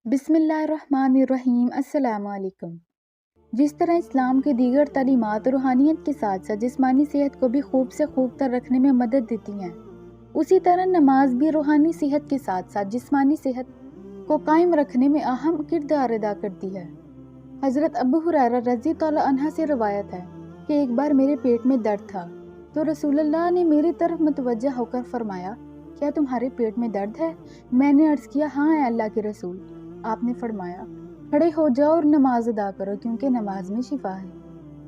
बिस्मिल्लाहिर्रहमानिर्रहीम। अस्सलाम वालेकुम। जिस तरह इस्लाम की दीगर तालीमात रूहानियत के साथ साथ जिस्मानी सेहत को भी खूब से खूब तर रखने में मदद देती हैं, उसी तरह नमाज भी रूहानी सेहत के साथ साथ जिस्मानी सेहत को कायम रखने में अहम किरदार अदा करती है। हज़रत अबू हुरैरा रज़ी तआला अन्हा से रवायत है कि एक बार मेरे पेट में दर्द था तो रसूलुल्लाह ने मेरी तरफ मुतवज्जा होकर फरमाया, क्या तुम्हारे पेट में दर्द है? मैंने अर्ज़ किया, हाँ है अल्लाह के रसूल। आपने फरमाया, खड़े हो जाओ और नमाज अदा करो क्योंकि नमाज में शिफा है।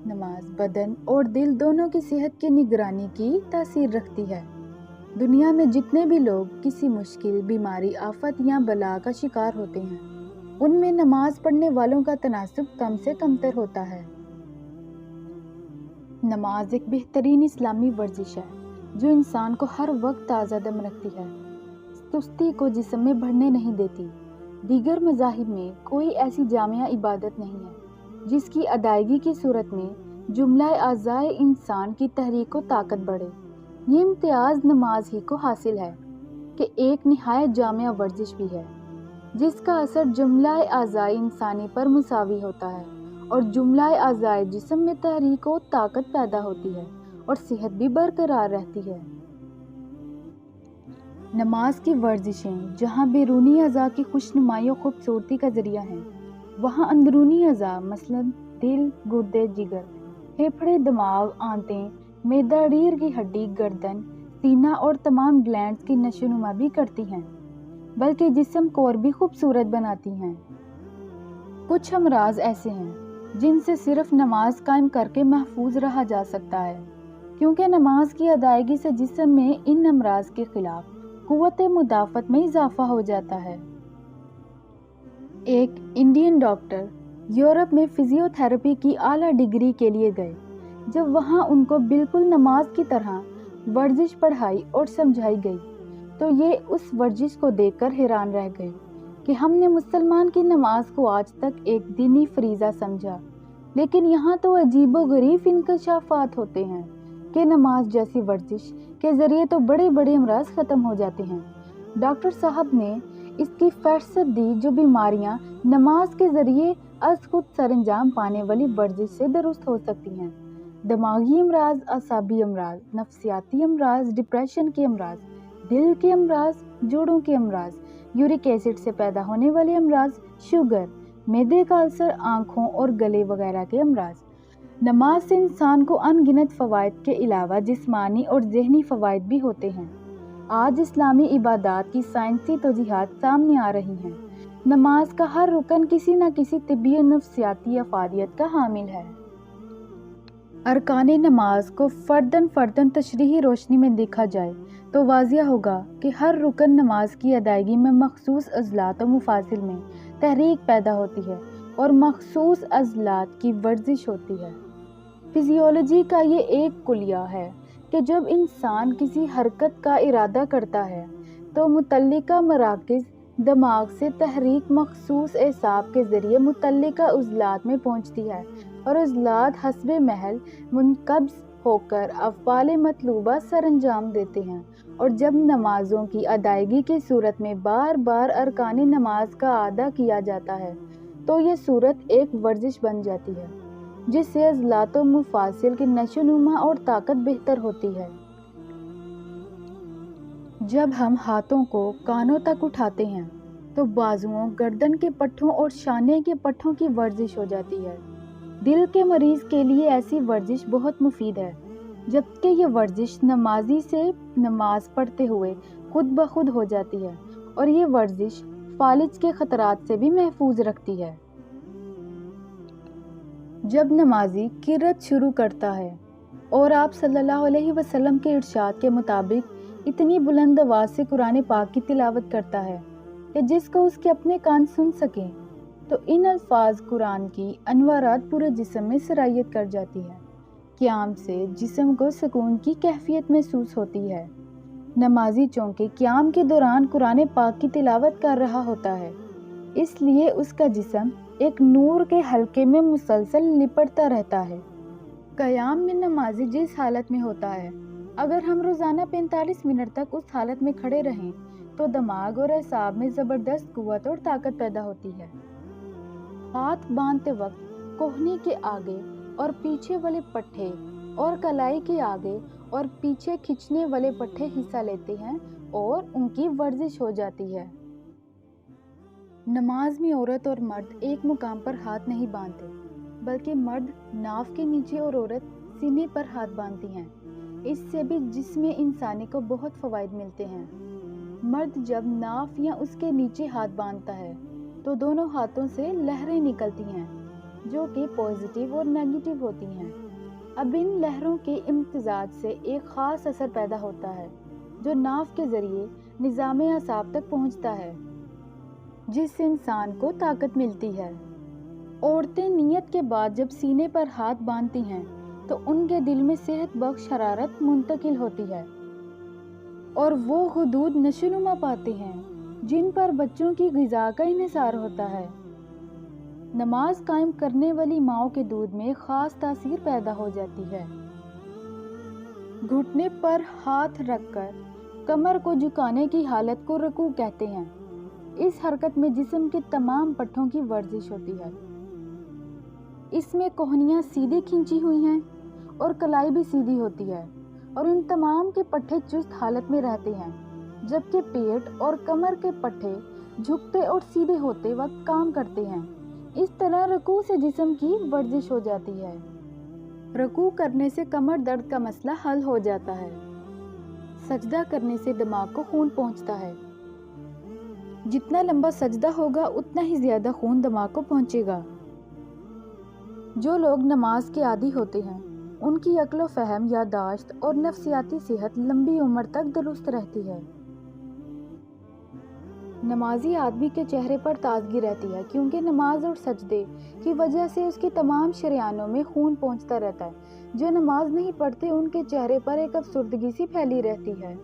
नमाज बदन और दिल दोनों की सेहत की निगरानी की तासीर रखती है। दुनिया में जितने भी लोग किसी मुश्किल, बीमारी, आफत या बला का शिकार होते हैं, उनमें नमाज पढ़ने वालों का तनासुब कम से कमतर होता है। नमाज एक बेहतरीन इस्लामी वर्जिश है जो इंसान को हर वक्त ताज़ा दम रखती है, सुस्ती को जिस्म में बढ़ने नहीं देती। दीगर मज़ाहिब में कोई ऐसी जामिया इबादत नहीं है जिसकी अदायगी की सूरत में जुमला आज़ाए इंसान की तहरीक व ताकत बढ़े। ये इम्तियाज़ नमाज ही को हासिल है कि एक निहायत जामिया वर्जिश भी है जिसका असर जुमला आज़ाए इंसानी पर मुसावी होता है और जुमला आज़ाए जिस्म में तहरीक व ताकत पैदा होती है और सेहत भी बरकरार रहती है। नमाज की वर्जिशें जहाँ बैरूनी अज़ा की खुशनुमाई और खूबसूरती का ज़रिया हैं, वहाँ अंदरूनी अज़ा मसलन दिल, गुर्दे, जिगर, फेफड़े, दिमाग, आंतें, मैदा, रीढ़ की हड्डी, गर्दन, सीना और तमाम ग्लैंड्स की नशोनुमा भी करती हैं, बल्कि जिस्म को और भी खूबसूरत बनाती हैं। कुछ अमराज ऐसे हैं जिनसे सिर्फ नमाज कायम करके महफूज रहा जा सकता है, क्योंकि नमाज की अदायगी से जिस्म में इन अमराज के खिलाफ कुव्वत मुदाफ़त में इजाफा हो जाता है। एक इंडियन डॉक्टर यूरोप में फिजियोथेरेपी की आला डिग्री के लिए गए। जब वहाँ उनको बिल्कुल नमाज की तरह वर्जिश पढ़ाई और समझाई गई तो ये उस वर्जिश को देखकर हैरान रह गए कि हमने मुसलमान की नमाज को आज तक एक दीनी फरीज़ा समझा, लेकिन यहाँ तो अजीबो-गरीब इंकशाफात होते हैं कि नमाज जैसी वर्जिश के ज़रिए तो बड़े बड़े अमराज ख़त्म हो जाते हैं। डॉक्टर साहब ने इसकी फहरिस्त दी जो बीमारियाँ नमाज के ज़रिए अज़ खुद सरंजाम पाने वाली वर्जिश से दुरुस्त हो सकती हैं। दिमागी अमराज, असाबी अमराज, नफ्सियाती अमराज, डिप्रेशन के अमराज, दिल के अमराज, जोड़ों के अमराज, यूरिक एसिड से पैदा होने वाले अमराज, शुगर, मैदे का अल्सर, आँखों और गले वगैरह के अमराज। नमाज से इंसान को अनगिनत फ़वाइद के अलावा जिस्मानी और ज़हनी फ़वाइद भी होते हैं। आज इस्लामी इबादात की साइंसी तौजीहात सामने आ रही हैं। नमाज का हर रुकन किसी न किसी तिब्बी नफ्सियाती अफादियत का हामिल है। अरकाने नमाज को फ़र्दन तशरीही रोशनी में देखा जाए तो वाज़िया होगा कि हर रुकन नमाज की अदायगी में मखसूस अज़लात और मुफासिल में तहरीक पैदा होती है और मखसूस अज़लात की वर्जिश होती है। फिजियोलॉजी का ये एक कुलिया है कि जब इंसान किसी हरकत का इरादा करता है तो मुतल्लिका मराकिज़ दिमाग से तहरीक मखसूस एसाब के ज़रिए मुतल्लिका उज़लात में पहुंचती है और उज़लात हस्बे महल मुनक़ब्ज़ होकर अफ़आल मतलूबा सरअंजाम देते हैं। और जब नमाज़ों की अदायगी की सूरत में बार बार अरकानी नमाज का अदा किया जाता है तो ये सूरत एक वर्जिश बन जाती है जिससे अज़लात व मुफासिल की नशोनुमा और ताकत बेहतर होती है। जब हम हाथों को कानों तक उठाते हैं तो बाजुओं, गर्दन के पट्ठों और शाने के पट्ठों की वर्जिश हो जाती है। दिल के मरीज़ के लिए ऐसी वर्जिश बहुत मुफीद है, जबकि ये वर्जिश नमाजी से नमाज पढ़ते हुए खुद ब खुद हो जाती है और ये वर्जिश फालिज के ख़तरात से भी महफूज रखती है। जब नमाजी किरत शुरू करता है और आप सल्लल्लाहु अलैहि वसल्लम के इरशाद के मुताबिक इतनी बुलंद आवाज़ से कुरान पाक की तिलावत करता है कि जिसको उसके अपने कान सुन सकें, तो इन अल्फाज कुरान की अनवारात पूरे जिस्म में सरायत कर जाती है। क़याम से जिस्म को सुकून की कैफियत महसूस होती है। नमाजी चूँकि क़याम के दौरान कुरान पाक की तिलावत कर रहा होता है, इसलिए उसका जिस्म एक नूर के हल्के में मुसलसल लिपटता रहता है। क़याम में नमाजी जिस हालत में होता है, अगर हम रोज़ाना 45 मिनट तक उस हालत में खड़े रहें تو دماغ اور اعصاب میں زبردست قوت اور طاقت پیدا ہوتی ہے۔ ہاتھ باندھتے وقت کوہنی کے آگے اور پیچھے والے پٹھے اور کلائی کے آگے اور پیچھے کھینچنے والے پٹھے حصہ لیتے ہیں اور ان کی ورزش ہو جاتی ہے۔ نماز میں عورت اور مرد ایک مقام پر ہاتھ نہیں باندھتے، بلکہ مرد ناف کے نیچے اور عورت سینے پر ہاتھ باندھتی ہیں۔ اس سے بھی جسم انسانی کو بہت فوائد ملتے ہیں۔ مرد جب ناف یا اس کے نیچے ہاتھ باندھتا ہے تو دونوں ہاتھوں سے لہریں نکلتی ہیں جو کہ پازیٹیو اور نیگیٹو ہوتی ہیں۔ اب ان لہروں کے امتزاج سے ایک خاص اثر پیدا ہوتا ہے جو ناف کے ذریعے نظام اعصاب تک پہنچتا ہے، جس سے انسان کو طاقت ملتی ہے۔ عورتیں نیت کے بعد جب سینے پر ہاتھ باندھتی ہیں تو ان کے دل میں صحت بخش حرارت منتقل ہوتی ہے اور وہ غدود نشوونما پاتے ہیں جن پر بچوں کی غذا کا انحصار ہوتا ہے۔ نماز قائم کرنے والی ماؤں کے دودھ میں خاص تاثیر پیدا ہو جاتی ہے۔ گھٹنے پر ہاتھ رکھ کر کمر کو جھکانے کی حالت کو رکوع کہتے ہیں۔ اس حرکت میں جسم کے تمام پٹھوں کی ورزش ہوتی ہے۔ اس میں کوہنیاں سیدھی کھینچی ہوئی ہیں اور کلائی بھی سیدھی ہوتی ہے اور ان تمام کے پٹھے چست حالت میں رہتے ہیں، جبکہ پیٹ اور کمر کے پٹھے جھکتے اور سیدھے ہوتے وقت کام کرتے ہیں۔ اس طرح رکوع سے جسم کی ورزش ہو جاتی ہے۔ رکوع کرنے سے کمر درد کا مسئلہ حل ہو جاتا ہے۔ سجدہ کرنے سے دماغ کو خون پہنچتا ہے۔ جتنا لمبا سجدہ ہوگا اتنا ہی زیادہ خون دماغ کو پہنچے گا۔ جو لوگ نماز کے عادی ہوتے ہیں ان کی عقل و فہم، یادداشت اور نفسیاتی صحت لمبی عمر تک درست رہتی ہے۔ نمازی آدمی کے چہرے پر تازگی رہتی ہے کیونکہ نماز اور سجدے کی وجہ سے اس کی تمام شریانوں میں خون پہنچتا رہتا ہے۔ جو نماز نہیں پڑھتے ان کے چہرے پر ایک افسردگی سی پھیلی رہتی ہے۔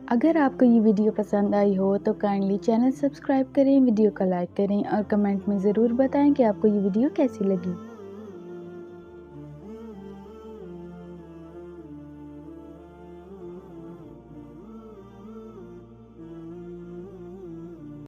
اگر آپ کو یہ ویڈیو پسند آئی ہو تو کائنڈلی چینل سبسکرائب کریں، ویڈیو کو لائک کریں اور کمنٹ میں ضرور بتائیں کہ آپ کو یہ ویڈیو کیسی لگی۔